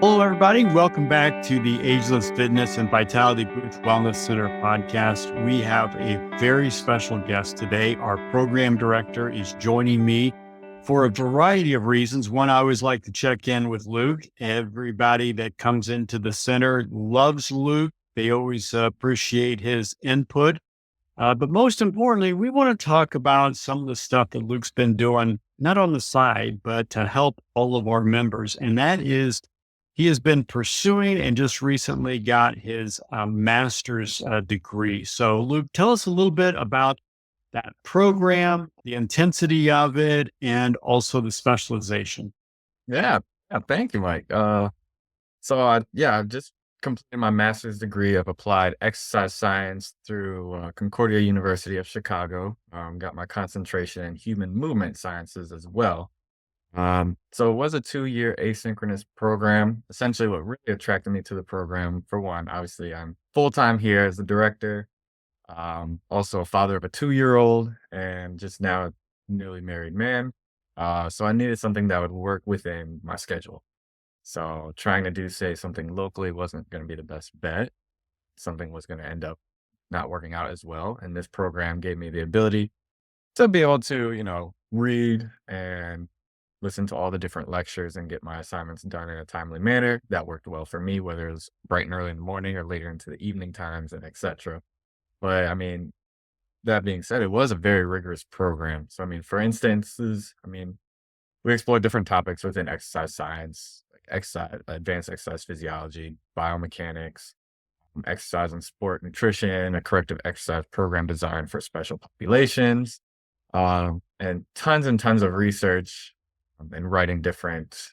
Hello, everybody. Welcome back to the Ageless Fitness and Vitality Boost Wellness Center podcast. We have a very special guest today. Our program director is joining me for a variety of reasons. One, I always like to check in with Luke. Everybody that comes into the center loves Luke. They always appreciate his input. But most importantly, we want to talk about some of the stuff that Luke's been doing, not on the side, but to help all of our members. And that is, he has been pursuing and just recently got his master's degree. So, Luke, tell us a little bit about that program, the intensity of it, and also the specialization. Yeah, thank you, Mike. I just completed my master's degree of applied exercise science through Concordia University of Chicago. Got my concentration in human movement sciences as well. So it was a 2-year asynchronous program. Essentially, what really attracted me to the program, for one, obviously, I'm full time here as the director. Also a father of a 2-year-old, and just now a newly married man. So I needed something that would work within my schedule. So trying to do, say, something locally wasn't going to be the best bet. Something was going to end up not working out as well. And this program gave me the ability to be able to, read and listen to all the different lectures and get my assignments done in a timely manner. That worked well for me, whether it was bright and early in the morning or later into the evening times and etc. But I mean, that being said, it was a very rigorous program. So I mean, for instances, we explored different topics within exercise science, like exercise, advanced exercise physiology, biomechanics, exercise and sport nutrition, a corrective exercise program designed for special populations, and tons of research and writing different,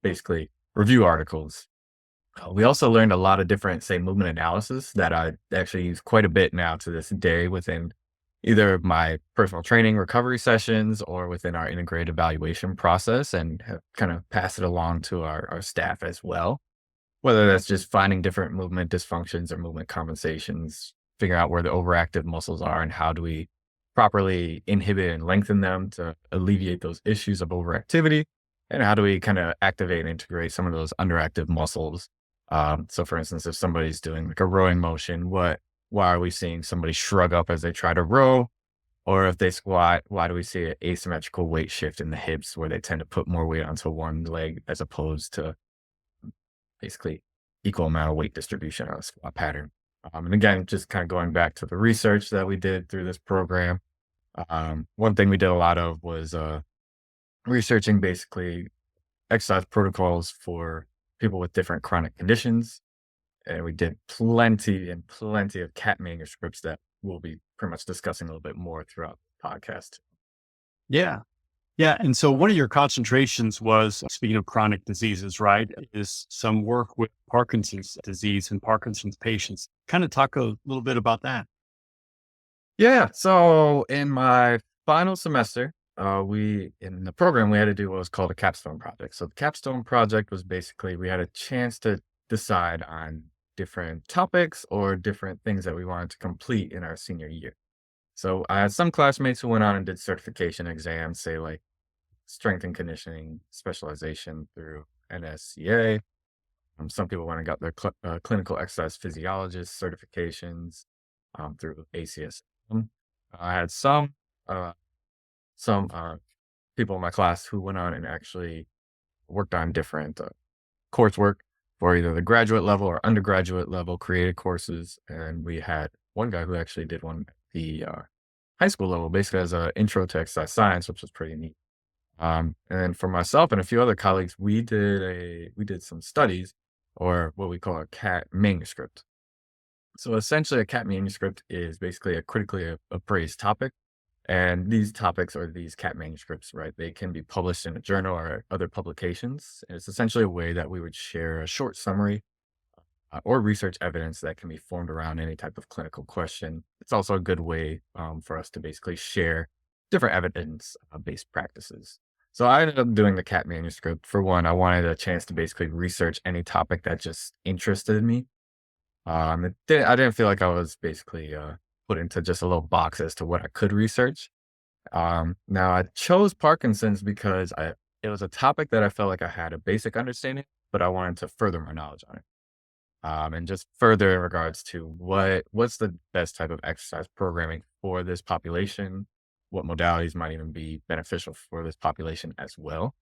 basically, review articles. We also learned a lot of different, say, movement analysis that I actually use quite a bit now to this day within either my personal training recovery sessions or within our integrated evaluation process, and have kind of passed it along to our staff as well. Whether that's just finding different movement dysfunctions or movement compensations, figuring out where the overactive muscles are and how do we properly inhibit and lengthen them to alleviate those issues of overactivity, and how do we kind of activate and integrate some of those underactive muscles. So for instance, if somebody's doing like a rowing motion, why are we seeing somebody shrug up as they try to row? Or if they squat, why do we see an asymmetrical weight shift in the hips where they tend to put more weight onto one leg as opposed to basically equal amount of weight distribution on a squat pattern? And again, just kind of going back to the research that we did through this program, one thing we did a lot of was researching basically exercise protocols for people with different chronic conditions. And we did plenty of cat manuscripts that we'll be pretty much discussing a little bit more throughout the podcast. Yeah. Yeah. And so one of your concentrations was, speaking of chronic diseases, right, is some work with Parkinson's disease and Parkinson's patients. Kind of talk a little bit about that. Yeah. So in my final semester, in the program, we had to do what was called a capstone project. So the capstone project was basically, we had a chance to decide on different topics or different things that we wanted to complete in our senior year. So I had some classmates who went on and did certification exams, say like strength and conditioning specialization through NSCA. Some people went and got their clinical exercise physiologist certifications through ACS. I had some people in my class who went on and actually worked on different coursework for either the graduate level or undergraduate level created courses. And we had one guy who actually did one at the high school level, basically as an intro to exercise science, which was pretty neat. And for myself and a few other colleagues, we did some studies, or what we call a CAT manuscript. So essentially, a CAT manuscript is basically a critically appraised topic. And these topics, or these CAT manuscripts, right, they can be published in a journal or other publications. And it's essentially a way that we would share a short summary or research evidence that can be formed around any type of clinical question. It's also a good way for us to basically share different evidence-based practices. So I ended up doing the CAT manuscript. For one, I wanted a chance to basically research any topic that just interested me. I didn't feel like I was basically put into just a little box as to what I could research. Now I chose Parkinson's because it was a topic that I felt like I had a basic understanding, but I wanted to further my knowledge on it. And just further in regards to what's the best type of exercise programming for this population, what modalities might even be beneficial for this population as well.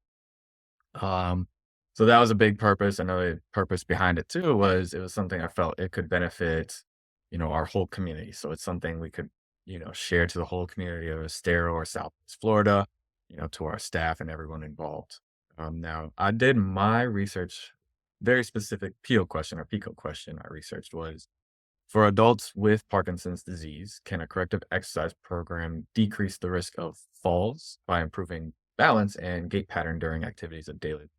Um, so that was a big purpose. Another purpose behind it too was it was something I felt it could benefit, our whole community. So it's something we could, share to the whole community of Estero or Southwest Florida, to our staff and everyone involved. Now I did my research, very specific PO question or PICO question I researched was for adults with Parkinson's disease, can a corrective exercise program decrease the risk of falls by improving balance and gait pattern during activities of daily?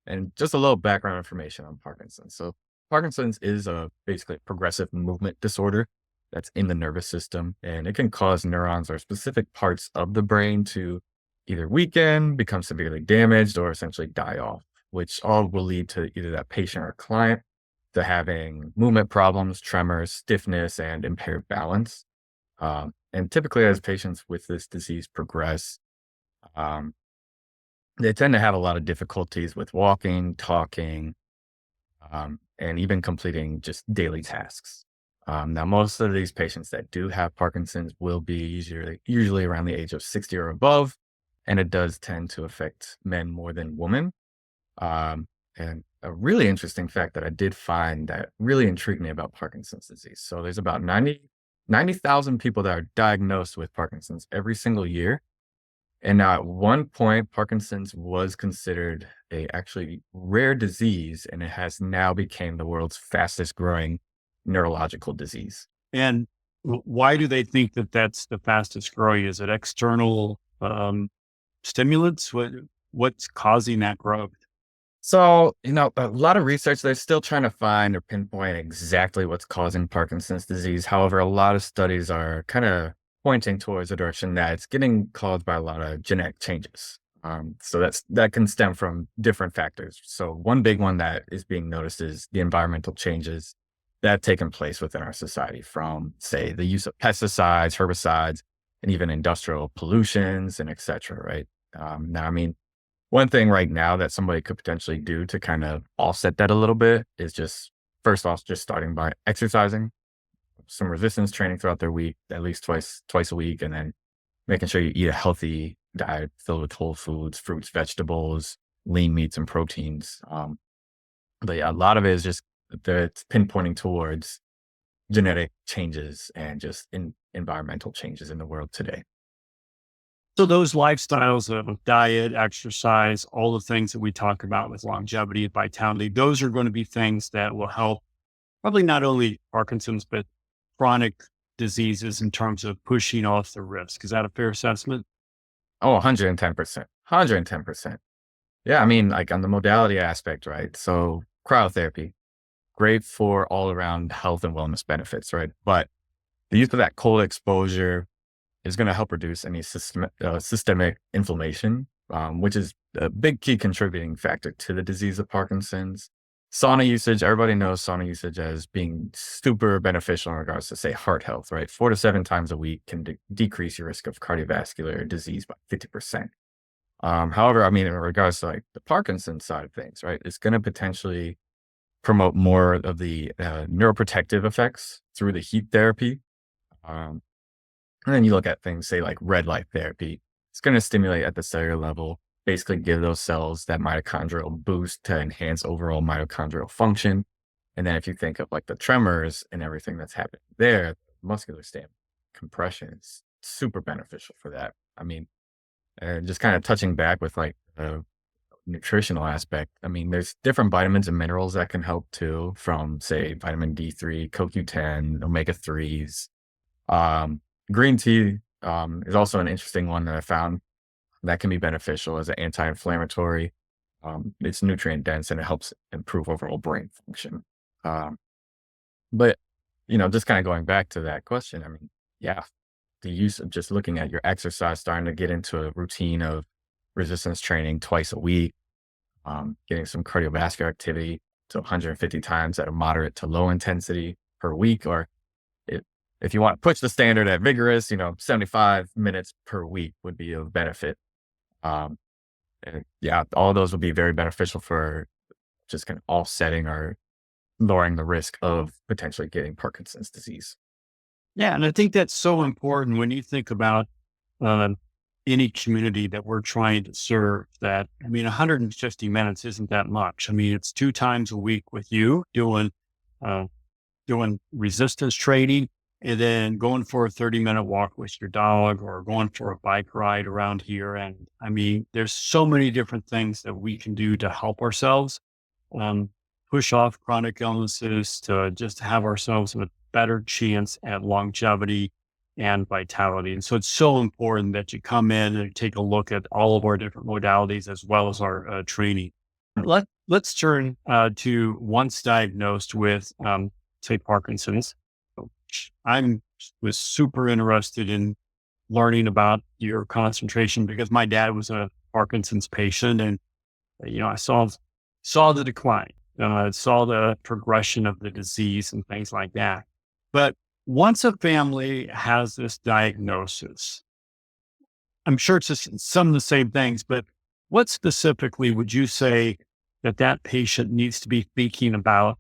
And just a little background information on Parkinson's. So, Parkinson's is a basically a progressive movement disorder that's in the nervous system, and it can cause neurons or specific parts of the brain to either weaken, become severely damaged, or essentially die off, which all will lead to either that patient or client to having movement problems, tremors, stiffness, and impaired balance. And typically, as patients with this disease progress, um, they tend to have a lot of difficulties with walking, talking, and even completing just daily tasks. Now, most of these patients that do have Parkinson's will be usually around the age of 60 or above, and it does tend to affect men more than women. And a really interesting fact that I did find that really intrigued me about Parkinson's disease. So there's about 90,000 people that are diagnosed with Parkinson's every single year. And now at one point, Parkinson's was considered a actually rare disease, and it has now become the world's fastest growing neurological disease. And why do they think that that's the fastest growing? Is it external stimulants? What's causing that growth? So, a lot of research, they're still trying to find or pinpoint exactly what's causing Parkinson's disease. However, a lot of studies are kind of pointing towards the direction that it's getting caused by a lot of genetic changes. So that can stem from different factors. So one big one that is being noticed is the environmental changes that have taken place within our society from, say, the use of pesticides, herbicides, and even industrial pollutions and et cetera, right? Now, I mean, one thing right now that somebody could potentially do to kind of offset that a little bit is just, first off, just starting by exercising, some resistance training throughout their week, at least twice a week, and then making sure you eat a healthy diet filled with whole foods, fruits, vegetables, lean meats, and proteins. But yeah, a lot of it is just that it's pinpointing towards genetic changes and just environmental changes in the world today. So those lifestyles of diet, exercise, all the things that we talk about with longevity and vitality, those are going to be things that will help probably not only Parkinson's, but chronic diseases in terms of pushing off the risk. Is that a fair assessment? Oh, 110%. 110%. Yeah, I mean, like on the modality aspect, right? So cryotherapy, great for all around health and wellness benefits, right? But the use of that cold exposure is going to help reduce any systemic inflammation, which is a big key contributing factor to the disease of Parkinson's. Sauna usage, everybody knows sauna usage as being super beneficial in regards to, say, heart health, right? 4 to 7 times a week can decrease your risk of cardiovascular disease by 50%. However, I mean, in regards to like the Parkinson's side of things, right, it's going to potentially promote more of the neuroprotective effects through the heat therapy. Um, and then you look at things, say, like red light therapy. It's going to stimulate at the cellular level, basically give those cells that mitochondrial boost to enhance overall mitochondrial function. And then if you think of like the tremors and everything that's happening there, muscular stamp compression is super beneficial for that. I mean, and just kind of touching back with like the nutritional aspect. I mean, there's different vitamins and minerals that can help too, from say vitamin D3, CoQ10, omega 3s. Green tea is also an interesting one that I found that can be beneficial as an anti-inflammatory. It's nutrient dense and it helps improve overall brain function. Um, but just kind of going back to that question, I mean, yeah, the use of just looking at your exercise, starting to get into a routine of resistance training twice a week, getting some cardiovascular activity to 150 times at a moderate to low intensity per week, or if you want to push the standard at vigorous, 75 minutes per week would be of benefit. Um, And yeah, all of those would be very beneficial for just kind of offsetting or lowering the risk of potentially getting Parkinson's disease. Yeah, and I think that's so important when you think about um, any community that we're trying to serve. That, I mean, 150 minutes isn't that much. I mean, it's 2 times a week with you uh, doing resistance training, and then going for a 30-minute walk with your dog, or going for a bike ride around here. And I mean, there's so many different things that we can do to help ourselves um, push off chronic illnesses, to just have ourselves a better chance at longevity and vitality. And so it's so important that you come in and take a look at all of our different modalities as well as our training. Let's turn to once diagnosed with, say, Parkinson's. I'm was super interested in learning about your concentration because my dad was a Parkinson's patient, and I saw the decline, saw the progression of the disease and things like that. But once a family has this diagnosis, I'm sure it's just some of the same things, but what specifically would you say that that patient needs to be thinking about,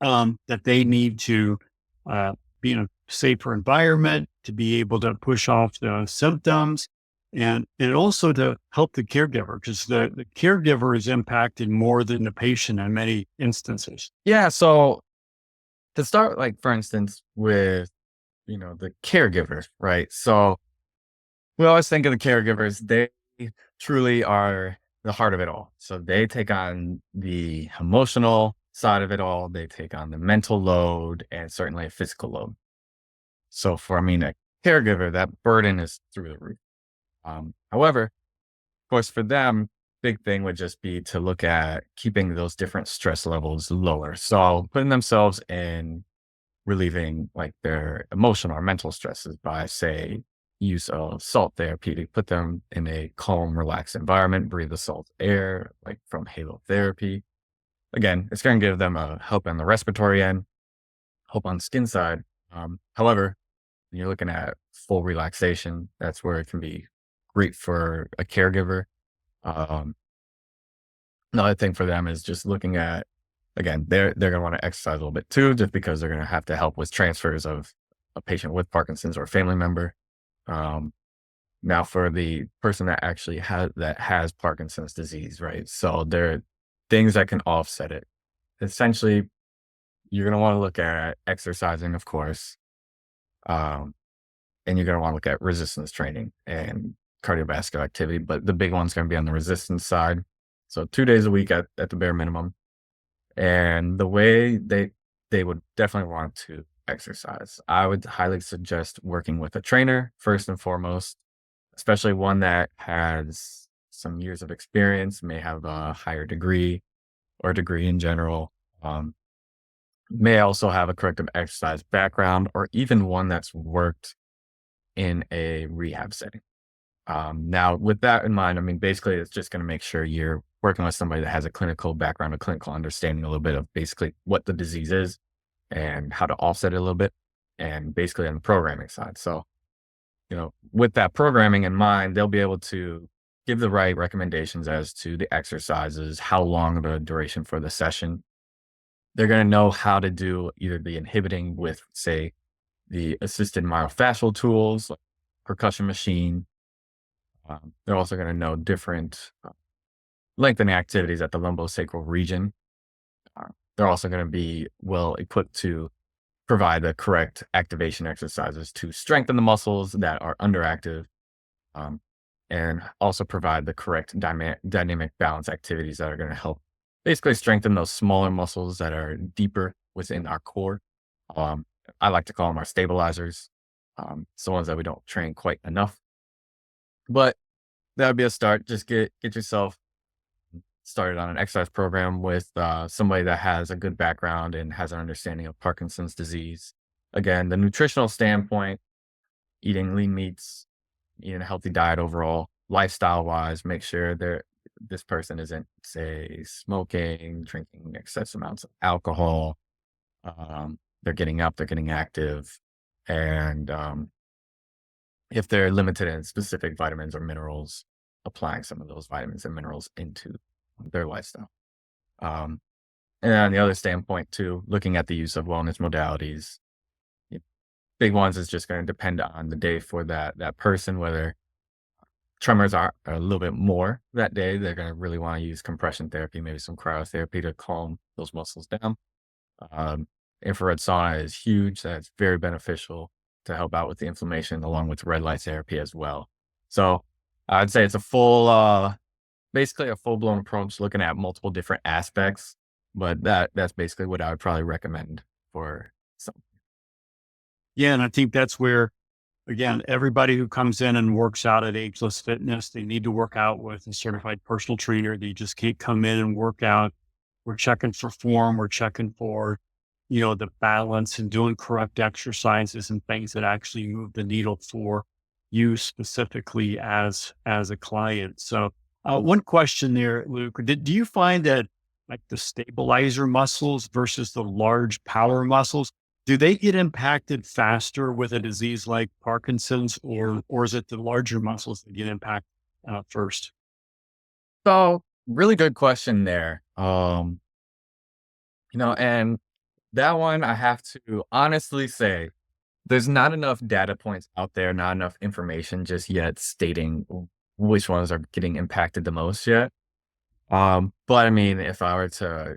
that they need to uh, be in a safer environment to be able to push off the symptoms, and also to help the caregiver, because the caregiver is impacted more than the patient in many instances. Yeah. So to start, like, for instance, with, the caregiver, right? So we always think of the caregivers, they truly are the heart of it all. So they take on the emotional side of it all, they take on the mental load, and certainly a physical load. So for, I mean, a caregiver, that burden is through the roof. However, of course, for them, big thing would just be to look at keeping those different stress levels lower. So putting themselves in relieving like their emotional or mental stresses by, say, use of salt therapy to put them in a calm, relaxed environment, breathe the salt air, like from halotherapy. Again, it's going to give them a help on the respiratory end, help on the skin side. However, when you're looking at full relaxation, that's where it can be great for a caregiver. Um, Another thing for them is just looking at, again, they're gonna wanna exercise a little bit too, just because they're gonna have to help with transfers of a patient with Parkinson's or a family member. Um, Now for the person that actually has Parkinson's disease, right? So there are things that can offset it. Essentially, you're gonna wanna look at exercising, of course, um, and you're gonna wanna look at resistance training and cardiovascular activity, but the big one's gonna be on the resistance side. So 2 days a week at the bare minimum. And the way they would definitely want to exercise, I would highly suggest working with a trainer first and foremost, especially one that has some years of experience, may have a higher degree or degree in general, may also have a corrective exercise background, or even one that's worked in a rehab setting. Now, with that in mind, I mean, basically, it's just going to make sure you're working with somebody that has a clinical background, a clinical understanding, a little bit of basically what the disease is and how to offset it a little bit, and basically on the programming side. So, with that programming in mind, they'll be able to give the right recommendations as to the exercises, how long the duration for the session. They're going to know how to do either the inhibiting with, say, the assisted myofascial tools, like percussion machine. They're also going to know different lengthening activities at the lumbosacral region. They're also going to be well equipped to provide the correct activation exercises to strengthen the muscles that are underactive, um, and also provide the correct dynamic balance activities that are going to help basically strengthen those smaller muscles that are deeper within our core. Um, I like to call them our stabilizers. It's the ones that we don't train quite enough, but that would be a start. Just get yourself started on an exercise program with somebody that has a good background and has an understanding of Parkinson's disease. Again, the nutritional standpoint, eating lean meats, eating a healthy diet overall, lifestyle wise, make sure this person isn't, say, smoking, drinking excessive amounts of alcohol. They're getting up, they're getting active, and if they're limited in specific vitamins or minerals, applying some of those vitamins and minerals into their lifestyle. Um, and on the other standpoint too, looking at the use of wellness modalities, y- big ones is just going to depend on the day for that person, whether tremors are a little bit more that day. They're going to really want to use compression therapy, maybe some cryotherapy to calm those muscles down. Um, Infrared sauna is huge. That's very beneficial to help out with the inflammation, along with red light therapy as well. So I'd say it's a basically a full blown approach, looking at multiple different aspects. But that's basically what I would probably recommend for some. Yeah. And I think that's where, again, everybody who comes in and works out at Ageless Fitness, they need to work out with a certified personal trainer. They just can't come in and work out. We're checking for form. We're checking for, the balance and doing correct exercises and things that actually move the needle for you specifically as a client. So, one question there, Luke, do you find that like the stabilizer muscles versus the large power muscles, do they get impacted faster with a disease like Parkinson's, or is it the larger muscles that get impacted first? So really good question there. And that one I have to honestly say there's not enough data points out there, not enough information just yet stating which ones are getting impacted the most yet. But I mean, if I were to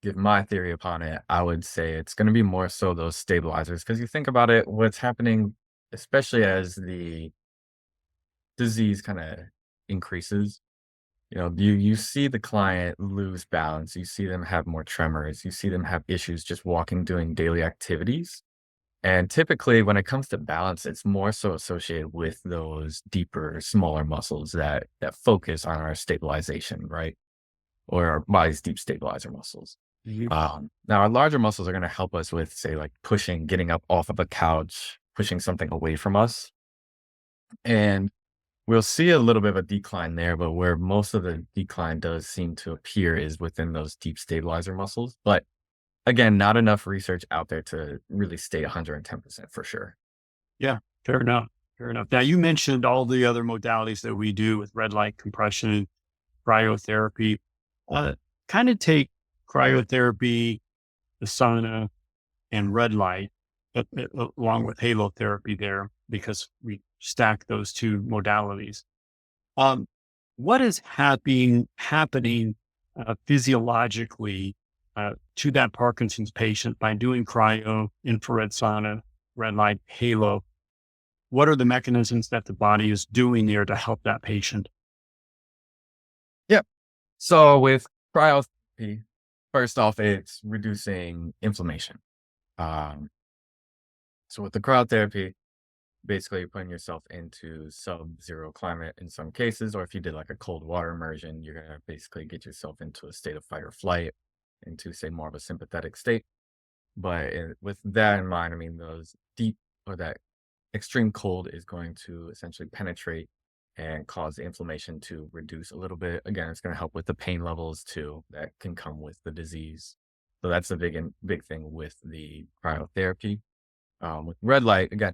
give my theory upon it, I would say it's going to be more so those stabilizers. Because you think about it, what's happening, especially as the disease kind of increases, you see the client lose balance, you see them have more tremors, you see them have issues just walking, doing daily activities. And typically, when it comes to balance, it's more so associated with those deeper, smaller muscles that focus on our stabilization, right? Or our body's deep stabilizer muscles. Mhm. Now, our larger muscles are going to help us with, say, like pushing, getting up off of a couch, pushing something away from us. And we'll see a little bit of a decline there, but where most of the decline does seem to appear is within those deep stabilizer muscles. But again, not enough research out there to really stay 110% for sure. Yeah, fair enough. Fair enough. Now you mentioned all the other modalities that we do with red light compression, cryotherapy. Uh, Kind of take cryotherapy, the sauna, and red light, along with halotherapy there, because we stack those two modalities. Um, what is happening physiologically to that Parkinson's patient by doing cryo, infrared sauna, red light, halo? What are the mechanisms that the body is doing there to help that patient? Yep. So with cryotherapy, first off, it's reducing inflammation. Um, so with the cryotherapy, basically you're putting yourself into sub-zero climate in some cases, or if you did like a cold water immersion, you're gonna basically get yourself into a state of fight or flight, into say more of a sympathetic state. But with that in mind, I mean those deep or that extreme cold is going to essentially penetrate and cause the inflammation to reduce a little bit. Again, it's going to help with the pain levels too that can come with the disease. So that's the big thing with the cryotherapy. With red light, again,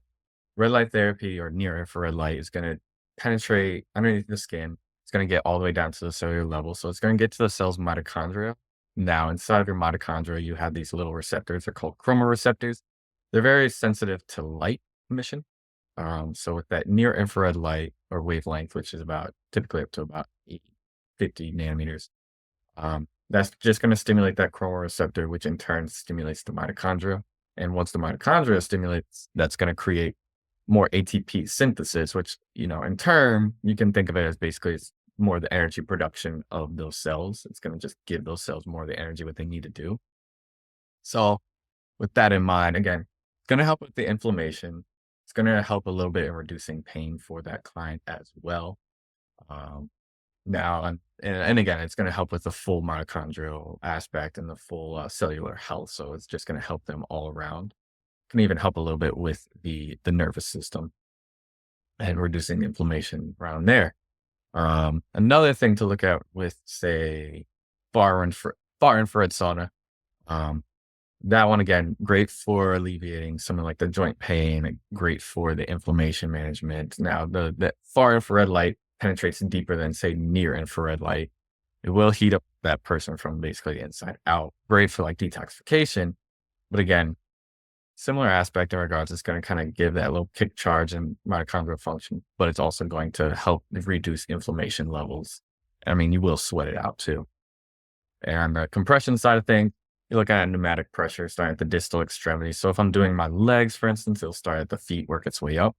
red light therapy or near infrared light is going to penetrate underneath the skin. It's going to get all the way down to the cellular level. So it's going to get to the cell's mitochondria. Now, inside of your mitochondria, you have these little receptors. They're called chromoreceptors. They're very sensitive to light emission. So with that near infrared light or wavelength, which is about typically up to about 80, 50 nanometers, that's just going to stimulate that chromoreceptor, which in turn stimulates the mitochondria. And once the mitochondria stimulates, that's going to create more ATP synthesis, which, in turn, you can think of it as basically it's more the energy production of those cells. It's going to just give those cells more of the energy what they need to do. So with that in mind, again, it's going to help with the inflammation. It's going to help a little bit in reducing pain for that client as well. Um, Now, and again, it's going to help with the full mitochondrial aspect and the full cellular health. So it's just going to help them all around. Can even help a little bit with the nervous system and reducing the inflammation around there. Another thing to look at with, say, far infrared sauna. Um, that one again, great for alleviating something like the joint pain, great for the inflammation management. Now, the far infrared light penetrates deeper than, say, near infrared light. It will heat up that person from basically the inside out. Great for like detoxification. But again, similar aspect in regards, it's going to kind of give that little kick charge and mitochondrial function, but it's also going to help reduce inflammation levels. I mean, you will sweat it out too. And the compression side of things, you're looking at pneumatic pressure starting at the distal extremity. So if I'm doing my legs, for instance, it'll start at the feet, work its way up.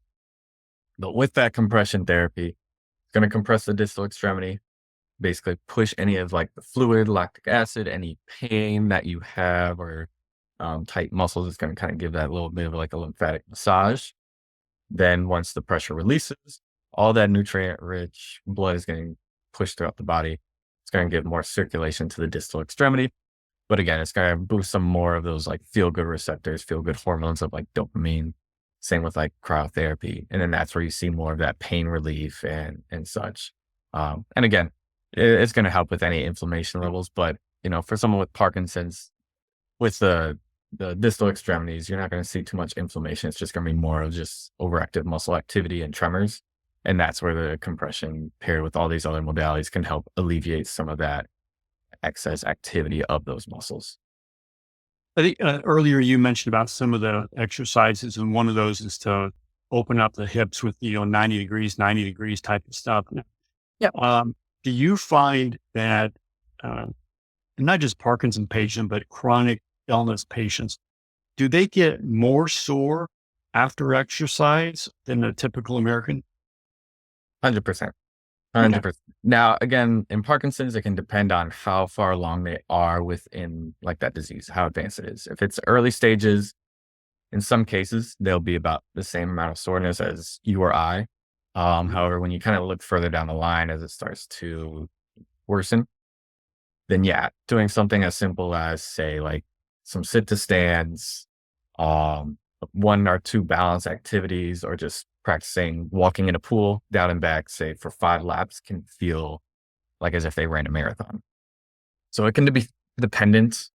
But with that compression therapy, it's going to compress the distal extremity, basically push any of like the fluid, lactic acid, any pain that you have or tight muscles. It's going to kind of give that little bit of like a lymphatic massage. Then once the pressure releases, all that nutrient rich blood is getting pushed throughout the body. It's going to give more circulation to the distal extremity. But again, it's going to boost some more of those like feel good receptors, feel good hormones of like dopamine. Same with like cryotherapy. And then that's where you see more of that pain relief and such. And again, it's going to help with any inflammation levels. But, for someone with Parkinson's, with the distal extremities, you're not going to see too much inflammation. It's just going to be more of just overactive muscle activity and tremors. And that's where the compression paired with all these other modalities can help alleviate some of that excess activity of those muscles. I think earlier you mentioned about some of the exercises, and one of those is to open up the hips with 90 degrees type of stuff. Yeah. Do you find that not just Parkinson patients, but chronic illness patients, do they get more sore after exercise than a typical American? 100%. Okay. 100%. Now, again, in Parkinson's, it can depend on how far along they are within like that disease, how advanced it is. If it's early stages, in some cases, they'll be about the same amount of soreness as you or I. However, when you kind of look further down the line as it starts to worsen, then yeah, doing something as simple as say like some sit to stands, one or two balance activities, or just practicing walking in a pool down and back, say for 5 laps, can feel like as if they ran a marathon. So it can be dependent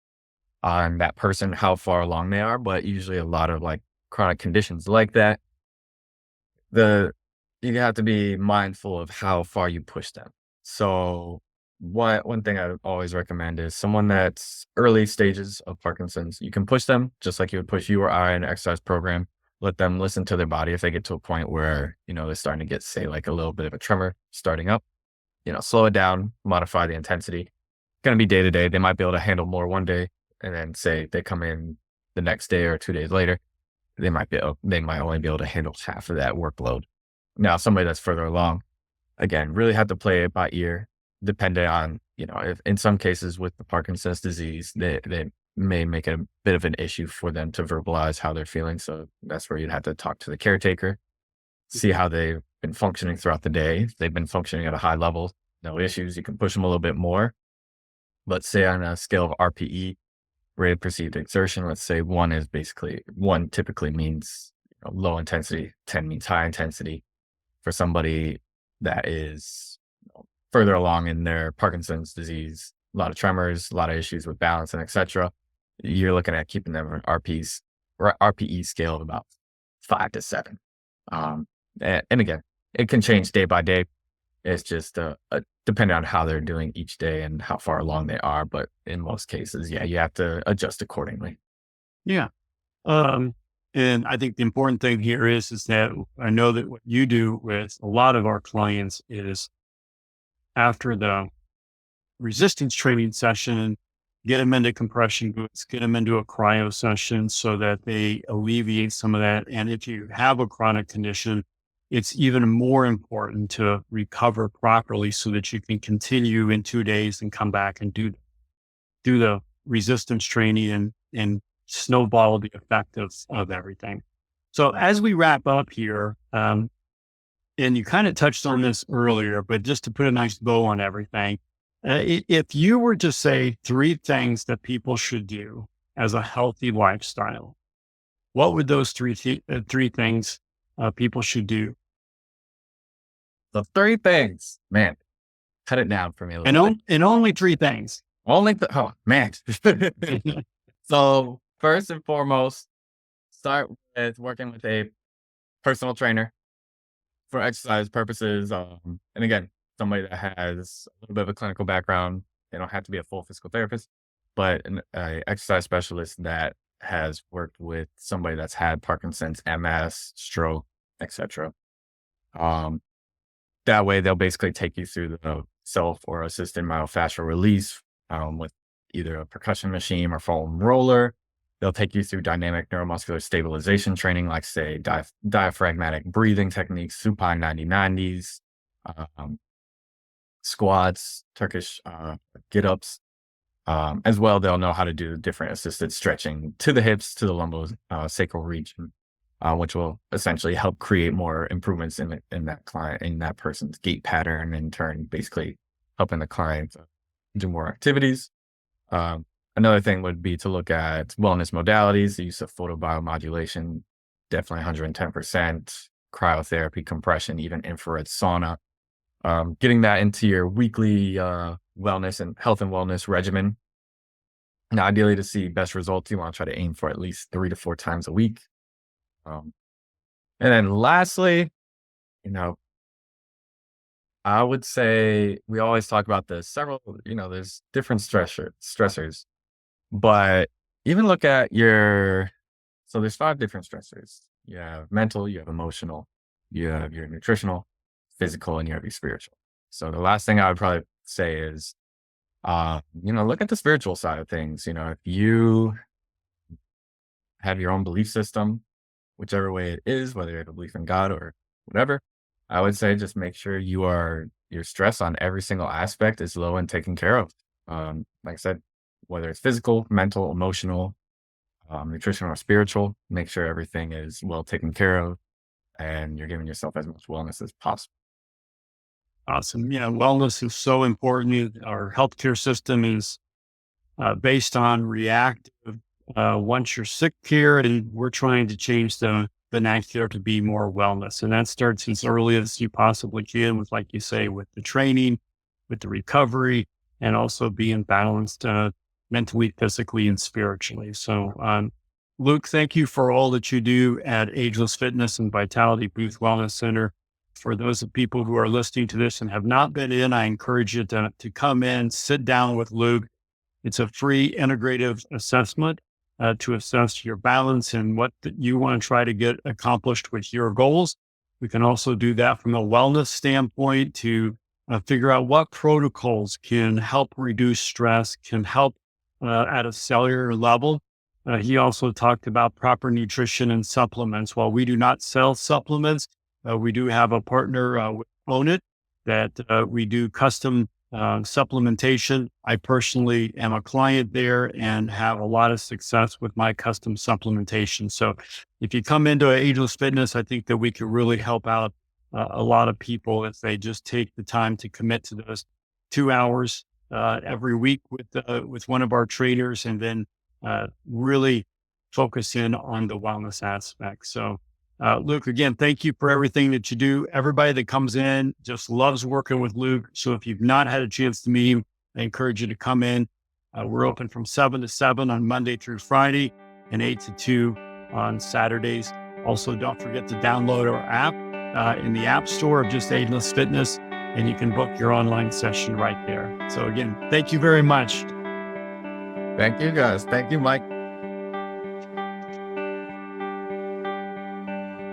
on that person, how far along they are, but usually a lot of like chronic conditions like that, you have to be mindful of how far you push them. So one thing I always recommend is someone that's early stages of Parkinson's, you can push them just like you would push you or I in an exercise program. Let them listen to their body. If they get to a point where, they're starting to get, say, like a little bit of a tremor starting up, slow it down, modify the intensity. Going to be day to day. They might be able to handle more one day, and then say they come in the next day or 2 days later, they might only be able to handle half of that workload. Now, somebody that's further along, again, really have to play it by ear, depending on, if in some cases with the Parkinson's disease, they may make it a bit of an issue for them to verbalize how they're feeling. So that's where you'd have to talk to the caretaker, see how they've been functioning throughout the day. If they've been functioning at a high level, no issues. You can push them a little bit more. Let's say on a scale of RPE, rate of perceived exertion, let's say one typically means low intensity, 10 means high intensity. For somebody that is further along in their Parkinson's disease, a lot of tremors, a lot of issues with balance and etc., you're looking at keeping them on RPE scale of about 5 to 7. And again, it can change day by day. It's just depending on how they're doing each day and how far along they are. But in most cases, yeah, you have to adjust accordingly. Yeah. And I think the important thing here is that I know that what you do with a lot of our clients is after the resistance training session, get them into compression boots, get them into a cryo session so that they alleviate some of that. And if you have a chronic condition, it's even more important to recover properly so that you can continue in 2 days and come back and do the resistance training and snowball the effect of everything. So as we wrap up here, and you kind of touched on this earlier, but just to put a nice bow on everything, if you were to say 3 things that people should do as a healthy lifestyle, what would those three things people should do? The 3 things, man, cut it down for me a little bit. And only 3 things. Oh man. So first and foremost, start with working with a personal trainer. for exercise purposes, and again, somebody that has a little bit of a clinical background, they don't have to be a full physical therapist, but a exercise specialist that has worked with somebody that's had Parkinson's, MS, stroke, etc. Um, that way, they'll basically take you through the self or assisted myofascial release with either a percussion machine or foam roller. They'll take you through dynamic neuromuscular stabilization training, like say diaphragmatic breathing techniques, supine 90-90s, um, squats, Turkish get ups. As well, they'll know how to do different assisted stretching to the hips, to the lumbosacral region, which will essentially help create more improvements in that client, in that person's gait pattern, in turn, basically helping the client do more activities. Another thing would be to look at wellness modalities, the use of photobiomodulation, definitely 110%, cryotherapy, compression, even infrared sauna. Getting that into your weekly wellness and health and wellness regimen. Now, ideally, to see best results, you want to try to aim for at least 3 to 4 times a week. And then lastly, you know, I would say we always talk about the several, there's different stressors, but even look at so there's 5 different stressors. You have mental, you have emotional, you have your nutritional, physical, and you have your spiritual. So the last thing I would probably say is, look at the spiritual side of things. If you have your own belief system, whichever way it is, whether you have a belief in God or whatever, I would say just make sure your stress on every single aspect is low and taken care of. Like I said, whether it's physical, mental, emotional, nutritional, or spiritual, make sure everything is well taken care of and you're giving yourself as much wellness as possible. Awesome. Yeah, wellness is so important. Our healthcare system is based on reactive. Once you're sick care, and we're trying to change the vernacular to be more wellness. And that starts as early as you possibly can with, like you say, with the training, with the recovery, and also being balanced mentally, physically, and spiritually. So, Luke, thank you for all that you do at Ageless Fitness and Vitality Booth Wellness Center. For those of people who are listening to this and have not been in, I encourage you to come in, sit down with Luke. It's a free integrative assessment to assess your balance and what you want to try to get accomplished with your goals. We can also do that from a wellness standpoint to figure out what protocols can help reduce stress, can help at a cellular level. He also talked about proper nutrition and supplements. While we do not sell supplements, we do have a partner with Own It that we do custom supplementation. I personally am a client there and have a lot of success with my custom supplementation. So if you come into Ageless Fitness, I think that we can really help out a lot of people if they just take the time to commit to those 2 hours every week with one of our trainers, and then really focus in on the wellness aspect. So Luke, again, thank you for everything that you do. Everybody that comes in just loves working with Luke. So if you've not had a chance to meet him, I encourage you to come in. We're open from 7 to 7 on Monday through Friday and 8 to 2 on Saturdays. Also, don't forget to download our app in the App Store of just Ageless Fitness, and you can book your online session right there. So again, thank you very much. Thank you, guys. Thank you, Mike.